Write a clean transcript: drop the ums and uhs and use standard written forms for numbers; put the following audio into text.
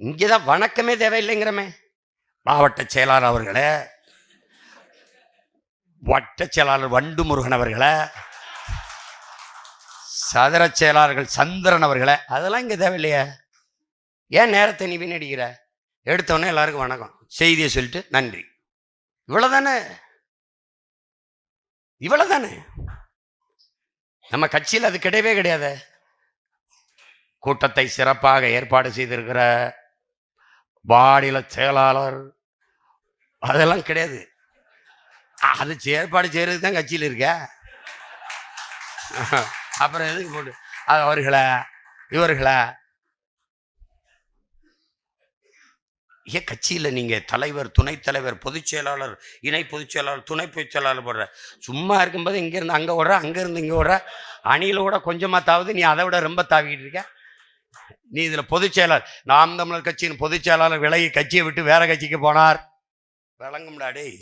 இங்கேதான் வணக்கமே தேவையில்லைங்கிறமே. மாவட்ட செயலாளர் அவர்களே, வட்ட செயலாளர் வண்டு முருகன் அவர்களே, சதுர செயலாளர்கள் சந்திரன் அவர்களே, அதெல்லாம் இங்க தேவையில்லையே. ஏன் நேரத்தை நீ வீணடிக்கிற? எடுத்தோடனே எல்லாருக்கும் வணக்கம், செய்தியை சொல்லிட்டு நன்றி, இவ்வளவுதானே. இவ்வளவுதானே. நம்ம கட்சியில் அது கிடையவே கிடையாது. கூட்டத்தை சிறப்பாக ஏற்பாடு செய்திருக்கிற மாநில செயலாளர் அதெல்லாம் கிடையாது. அது ஏற்பாடு செய்யறதுக்கு தான் கட்சியில் இருக்க. அப்புறம் எதுக்கு போட்டு அவர்களை இவர்களை ஏன் கட்சியில் நீங்கள் தலைவர், துணைத் தலைவர், பொதுச் செயலாளர், இணை பொதுச் செயலாளர், துணை பொதுச் செயலாளர் போடுற? சும்மா இருக்கும்போது இங்கேருந்து அங்கே ஓடுற, அங்கேருந்து இங்கே ஓடுற. அணியிலோட கொஞ்சமாக தாவது, நீ அதை விட ரொம்ப தாவிக்கிட்டு இருக்க. நீ இதில் பொதுச் செயலாளர், நாம் தமிழர் கட்சியின் பொதுச் செயலாளர் விலகி கட்சியை விட்டு வேற கட்சிக்கு போனார். விளங்கும்டா டேய்.